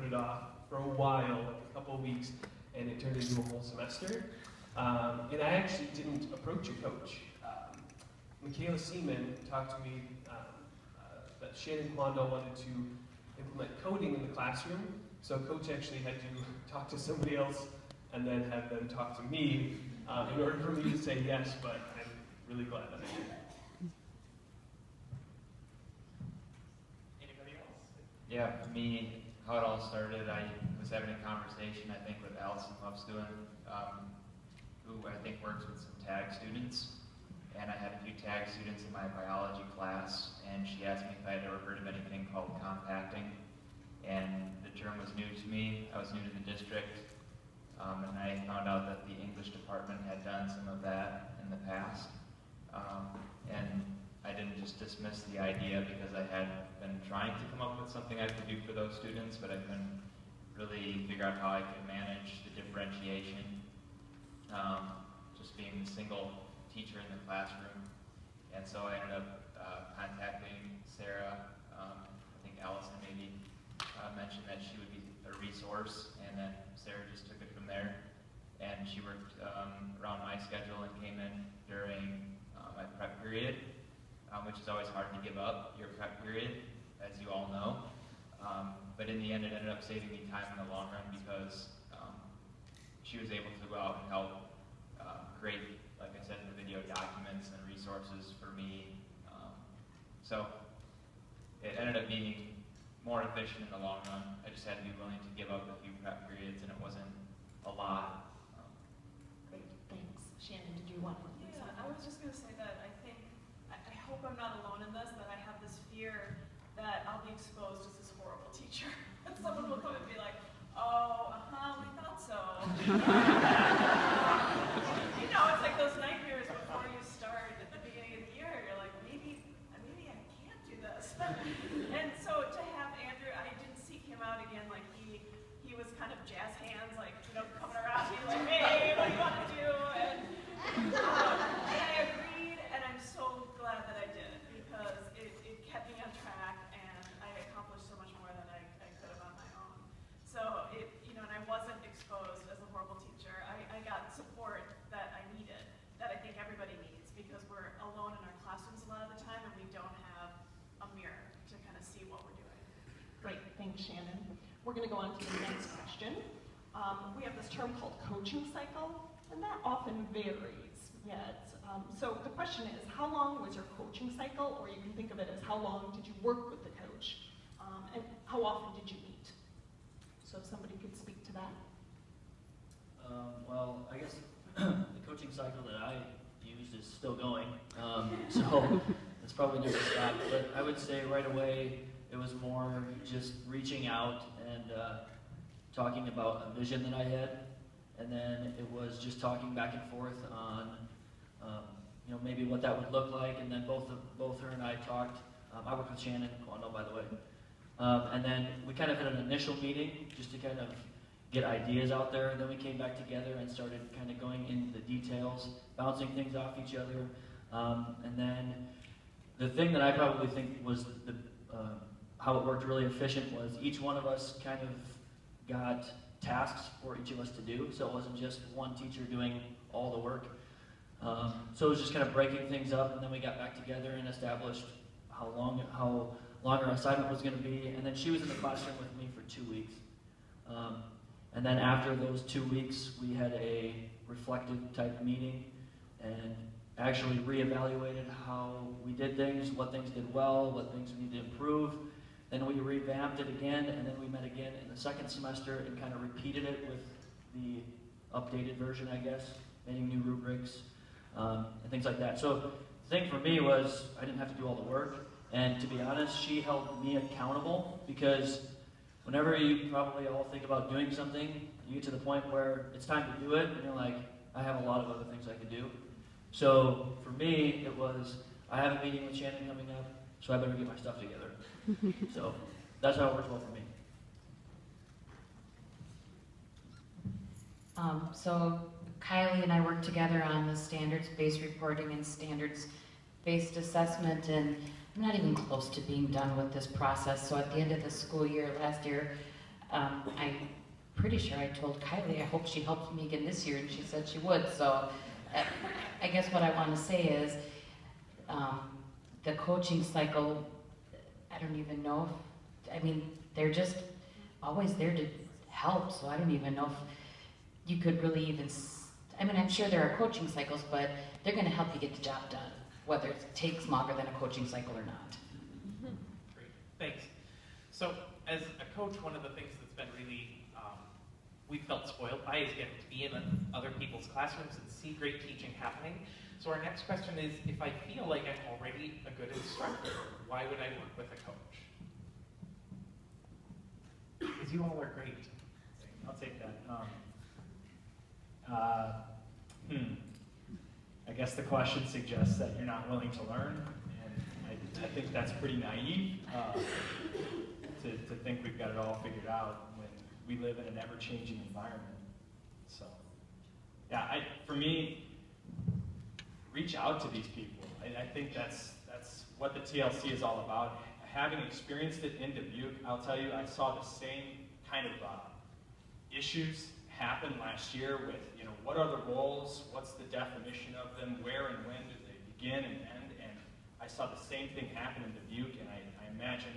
it off for a while, like a couple of weeks, and it turned into a whole semester. And I actually didn't approach a coach. Michaela Seaman talked to me that Shannon Kwando wanted to implement coding in the classroom, so coach actually had to talk to somebody else and then have them talk to me in order for me to say yes, but I'm really glad that I did. Anybody else? Yeah, for me, how it all started, I was having a conversation, I think, with Allison Lovestoon, who I think works with some TAG students. And I had a few TAG students in my biology class, and she asked me if I had ever heard of anything called compacting. And the term was new to me. I was new to the district, and I found out that the English department had done some of that in the past. And I didn't just dismiss the idea because I had been trying to come up with something I could do for those students, but I couldn't really figure out how I could manage the differentiation, just being the single teacher in the classroom. And so I ended up contacting Sarah. I think Allison maybe mentioned that she would be a resource, and then Sarah just took it from there. And she worked around my schedule and came in during my prep period, which is always hard to give up, your prep period, as you all know. But in the end, it ended up saving me time in the long run because she was able to go out and help create, like I said in the video, documents and resources for me. So it ended up being more efficient in the long run. I just had to be willing to give up a few prep periods, and it wasn't a lot. Great, thanks. Shannon, did you want to? Yeah, I was just going to say that I think, I hope I'm not alone in this, that I have this fear that I'll be exposed as this horrible teacher. And someone will come and be like, oh, we thought so. You know, it's like those nightmares before you start at the beginning of the year. You're like, maybe I can't do this. And so to have Andrew, I didn't seek him out again. Like he was kind of jazz hands, like, you know, coming around me like, hey, what do you want to do? And I agreed, and I'm so glad that I did because it kept me on track, and I accomplished so much more than I could have on my own. So and I wasn't exposed as a horrible teacher. I got support that I needed, that I think everybody needs, because we're alone in our classrooms a lot of the time, and we don't have a mirror to kind of see what we're doing. Great, thanks, Shannon. We're going to go on to the next question. We have this term called coaching cycle, and that often varies yet. So the question is, how long was your coaching cycle, or you can think of it as how long did you work with the coach, and how often did you meet? So if somebody could speak to that. Well, I guess the coaching cycle that I used is still going, so it's probably never stopped. But I would say right away it was more just reaching out and talking about a vision that I had, and then it was just talking back and forth on maybe what that would look like, and then both her and I talked. I worked with Shannon Kwando, by the way. And then we kind of had an initial meeting just to kind of get ideas out there, and then we came back together and started kind of going into the details, bouncing things off each other. And then the thing that I probably think was how it worked really efficient was each one of us kind of got tasks for each of us to do, so it wasn't just one teacher doing all the work. So it was just kind of breaking things up, and then we got back together and established how long our assignment was going to be, and then she was in the classroom with me for 2 weeks. And then after those 2 weeks, we had a reflective type meeting and actually reevaluated how we did things, what things did well, what things we need to improve. Then we revamped it again, and then we met again in the second semester and kind of repeated it with the updated version, I guess, making new rubrics and things like that. So the thing for me was I didn't have to do all the work. And to be honest, she held me accountable, because whenever you probably all think about doing something, you get to the point where it's time to do it, and you're like, I have a lot of other things I could do. So for me, it was, I have a meeting with Shannon coming up, so I better get my stuff together. So that's how it works well for me. So Kylie and I worked together on the standards-based reporting and standards-based assessment, and I'm not even close to being done with this process. So at the end of the school year last year, I'm pretty sure I told Kylie I hope she helps me again this year, and she said she would. So I guess what I want to say is the coaching cycle, I don't even know if, I mean, they're just always there to help, so I don't even know if you could really even, I mean, I'm sure there are coaching cycles, but they're going to help you get the job done, whether it takes longer than a coaching cycle or not. Great, thanks. So as a coach, one of the things that's been really, we felt spoiled by is getting to be in other people's classrooms and see great teaching happening. So our next question is, if I feel like I'm already a good instructor, why would I work with a coach? Because you all are great. I'll take that. I guess the question suggests that you're not willing to learn, and I think that's pretty naive to think we've got it all figured out when we live in an ever-changing environment. So, yeah, for me, reach out to these people. I think that's what the TLC is all about. Having experienced it in Dubuque, I'll tell you, I saw the same kind of issues happen last year with, what are the roles, what's the definition of them, where and when do they begin and end, and I saw the same thing happen in Dubuque, and I imagine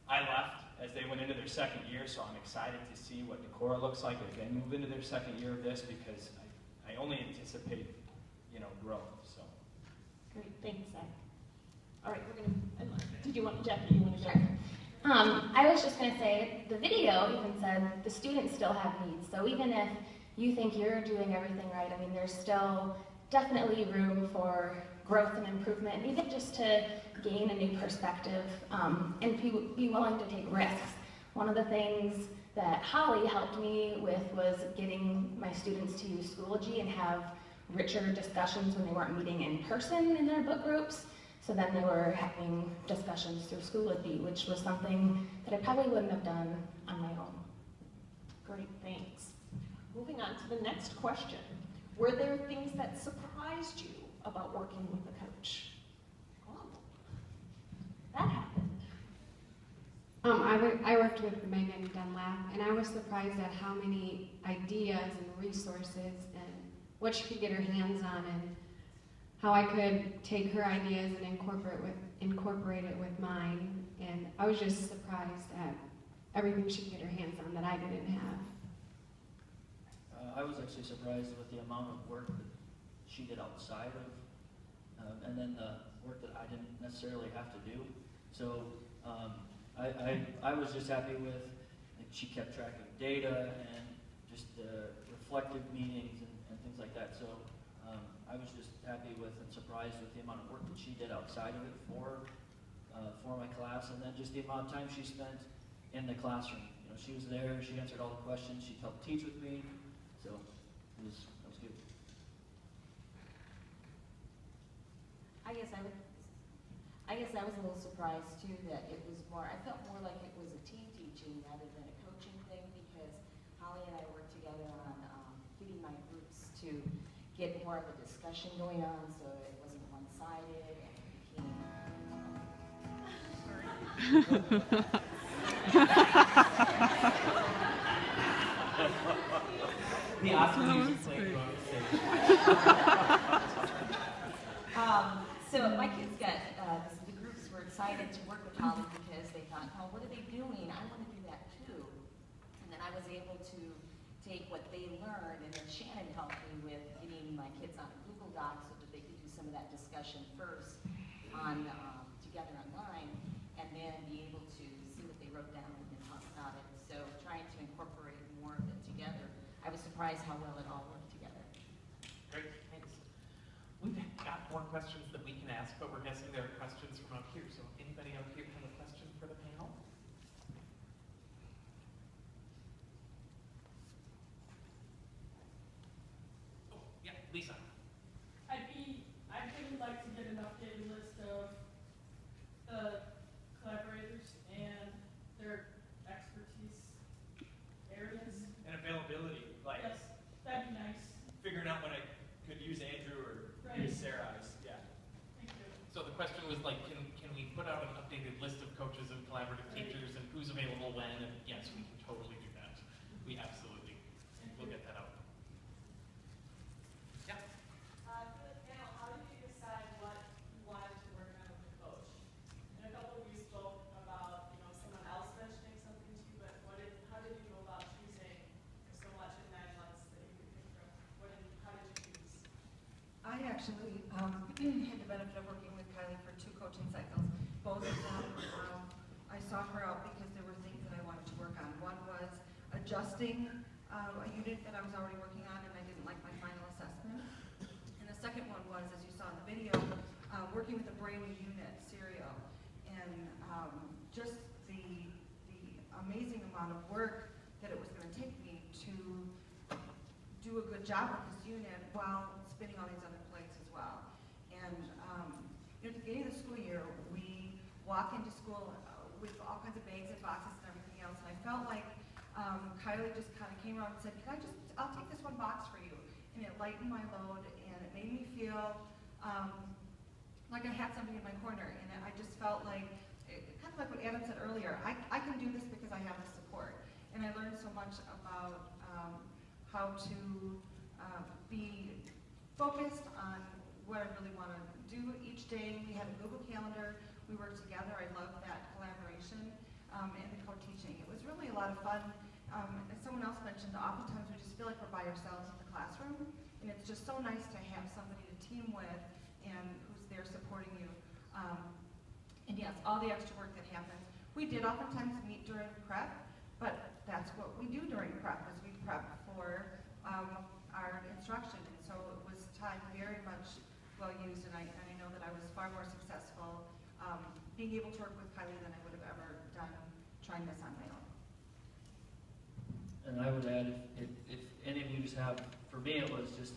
I left as they went into their second year, so I'm excited to see what Decorah looks like as they move into their second year of this, because I only anticipate, growth, so. Great, thanks, Zach. All right, we're gonna, did you want, Jackie, you want to go? Sure. I was just going to say, the video even said the students still have needs. So even if you think you're doing everything right, I mean, there's still definitely room for growth and improvement, and even just to gain a new perspective and be willing to take risks. One of the things that Holly helped me with was getting my students to use Schoology and have richer discussions when they weren't meeting in person in their book groups. So then they were having discussions through Schoology, which was something that I probably wouldn't have done on my own. Great, thanks. Moving on to the next question. Were there things that surprised you about working with a coach? Oh, that happened. I worked with Megan Dunlap, and I was surprised at how many ideas and resources and what she could get her hands on, and how I could take her ideas and incorporate it with mine. And I was just surprised at everything she could get her hands on that I didn't have. I was actually surprised with the amount of work that she did outside of, and then the work that I didn't necessarily have to do. So I was just happy with, like, she kept track of data and just reflective meetings and things like that. So I was just happy with and surprised with the amount of work that she did outside of it for my class, and then just the amount of time she spent in the classroom. She was there, she answered all the questions, she helped teach with me, so that was good. I guess I was a little surprised too that it was more, I felt more like it was a team teaching rather than a coaching thing, because Holly and I worked together on getting my groups to get more of a discussion going on so it wasn't one-sided and it became... The awesome music playing on stage. So my kids got, the groups were excited to work with Holly because they thought, oh, what are they doing? I want to do that too. And then I was able to take what they learned, and then Shannon helped me with getting my kids on a Google Doc so that they could do some of that discussion first on together online, and then be able to see what they wrote down and talk about it. So trying to incorporate more of it together. I was surprised how well it all worked together. Great, thanks. We've got more questions that we can ask, but we're guessing there are questions from out here. So anybody out here have a question for the panel? Oh, yeah, Lisa. I'd really like to get an updated list of the collaborators and their expertise areas. And availability, like Yes, that'd be nice. figuring out when I could use Andrew or Right. use Sarah. Yeah. Thank you. So the question was like, can we actually had the benefit of working with Kylie for 2 coaching cycles. Both of them, I sought her out because there were things that I wanted to work on. One was adjusting a unit that I was already working on and I didn't like my final assessment. And the second one was, as you saw in the video, working with a brand new unit, Serial, and just the amazing amount of work that it was going to take me to do a good job with this unit while spinning all these other plates as well. And at the beginning of the school year, we walk into school with all kinds of bags and boxes and everything else, and I felt like Kylie just kind of came around and said, I'll take this one box for you. And it lightened my load, and it made me feel like I had somebody in my corner, and I just felt like, kind of like what Adam said earlier, I can do this because I have the support. And I learned so much about how to be focused on what I really want to do each day. We had a Google Calendar. We worked together. I loved that collaboration and the co-teaching. It was really a lot of fun. As someone else mentioned, oftentimes we just feel like we're by ourselves in the classroom, and it's just so nice to have somebody to team with and who's there supporting you. And yes, all the extra work that happens. We did oftentimes meet during prep, but that's what we do during prep, is we prep for our instruction. And so it was time very much well used, and I know that I was far more successful being able to work with Kylie than I would have ever done trying this on my own. And I would add, if any of you just have, for me it was just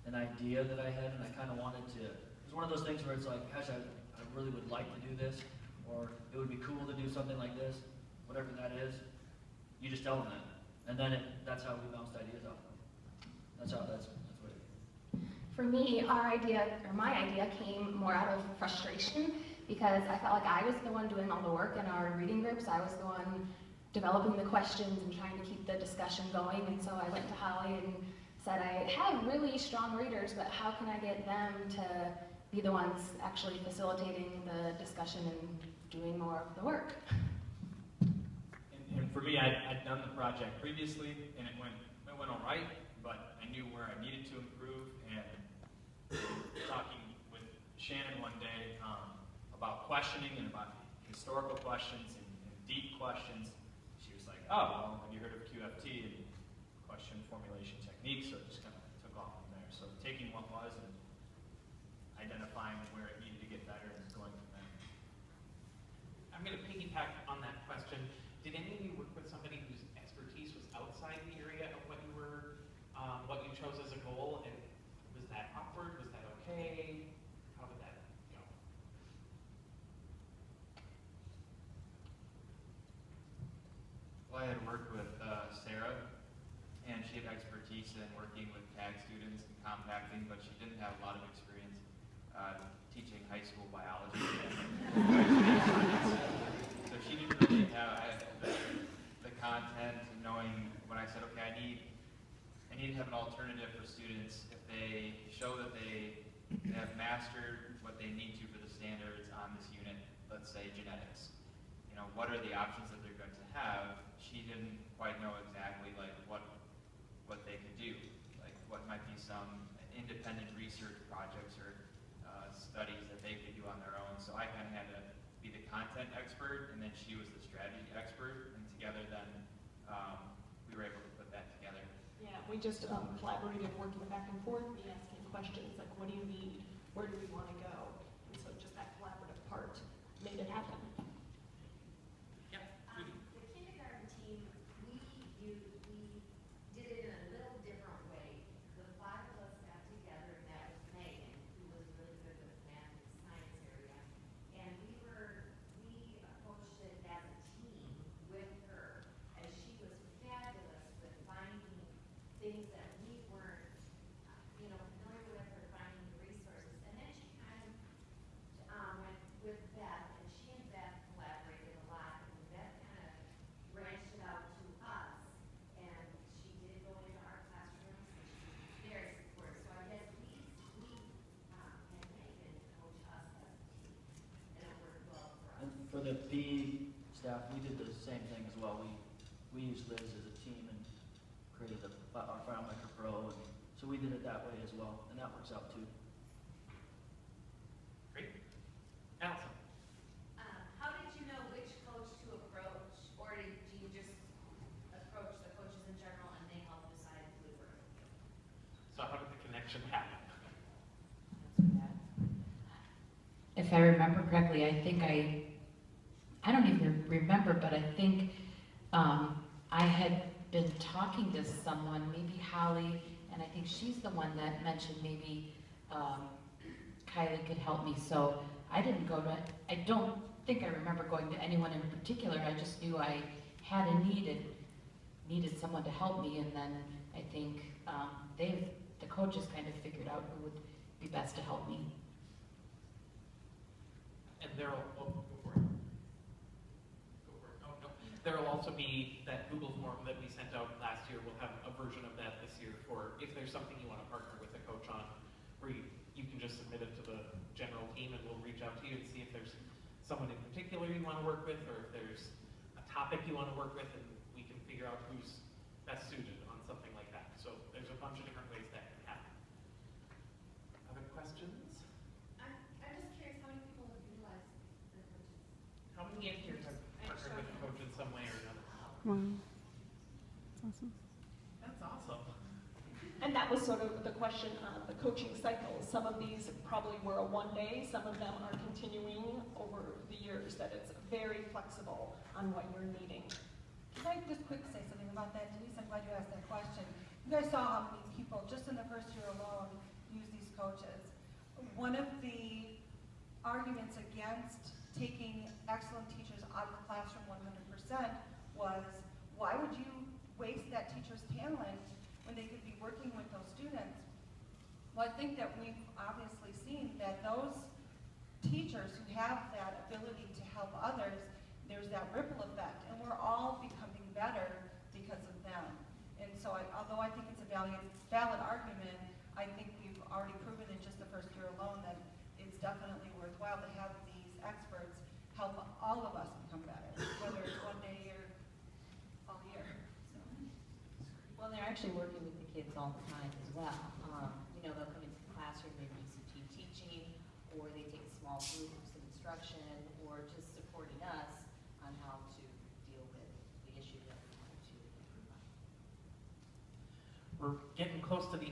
an idea that I had, and I kind of wanted to, it was one of those things where it's like, gosh, I really would like to do this, or it would be cool to do something like this, whatever that is, you just tell them that. And then that's how we bounced ideas off of them. That's what it is. For me, my idea came more out of frustration because I felt like I was the one doing all the work in our reading groups. I was the one developing the questions and trying to keep the discussion going. And so I went to Holly and said, I have really strong readers, but how can I get them to be the ones actually facilitating the discussion and doing more of the work? And for me, I'd done the project previously, and it went all right, but I knew where I needed to improve. And talking with Shannon one day about questioning and about historical questions and deep questions, she was like, "Oh, well, have you heard of QFT and question formulation techniques?" So it just kind of took off from there. So taking what was and identifying where it needed to get better and going from there. I'm going to piggyback on that question. Did any of you work with somebody whose expertise was outside the area of what you chose as a goal? And was that awkward? Was that okay? How did that go? Well, I had worked with Sarah, and she had expertise in working with tag students and compacting, but she didn't have a lot of experience teaching high school biology. So she didn't really have the content and knowing when I said, okay, I need to have an alternative for students if they show that they have mastered what they need to for the standards on this unit, let's say genetics. You know, what are the options that they're going to have? She didn't quite know exactly like what they could do, like what might be some independent research projects or studies that they could do on their own. So I kind of had to be the content expert, and then she was the strategy expert, and together then we were able to put that together. Yeah, we just collaborated, working back and forth, me asking questions like, what do you need? Where do we want to go? And so just that collaborative part made it happen. The kindergarten team, we did it in a little different way. The 5 of us got together, and that was Megan, who was really good with math and science area. And we approached it as a team with her, as she was fabulous with finding things that we weren't, familiar with, or finding the resources. And then she kind of went with Beth, and she and Beth collaborated a lot, and Beth kind of branched it out to us, and she did go into our classrooms, and she was very supportive. So I guess we and Megan coach us as a team, and it worked well for us. And for the PE staff, we did the same thing as well. We used Liz as a team and created our FileMaker Pro, and so we did it that way as well, and that works out too. if I remember correctly, I don't even remember, but I think I had been talking to someone, maybe Holly, and I think she's the one that mentioned maybe Kylie could help me. So I don't think I remember going to anyone in particular. I just knew I had a need and needed someone to help me, and then I think the coaches kind of figured out who would be best to help me. And there'll, go for it. Oh, no. There'll also be that Google form that we sent out last year. We'll have a version of that this year for if there's something you want to partner with a coach on, where you can just submit it to the general team and we'll reach out to you and see if there's someone in particular you want to work with, or if there's a topic you want to work with, and we can figure out who's best suited on something like that. So there's a bunch of different ways that can happen. Other questions? I'm just curious how many people have utilized the coaches? How many of you have partnered with a coach in some way or another? Wow. That's awesome. That's awesome. And that was sort of the question on the coaching cycle. Some of these probably were a one-day, some of them are continuing over the years, that it's very flexible on what you're needing. Can I just quick say something about that? Denise, I'm glad you asked that question. You guys saw how many people, just in the first year alone, use these coaches. One of the arguments against taking excellent teachers out of the classroom 100% was, why would you waste that teacher's talent when they could be working with those students? Well, I think that we've obviously seen that those teachers who have that ability to help others, there's that ripple effect, and we're all becoming better because of them. And so although I think it's a valid argument, I think we've already proven in just the first year alone that it's definitely worthwhile to have these experts help all of us become better, whether it's one day or all year. So. Well, they're actually working with the kids all the time as well. You know, they'll come into the classroom, maybe do some team teaching, or they take small groups of instruction, or just supporting us on how to deal with the issue that we want to improve on. We're getting close to the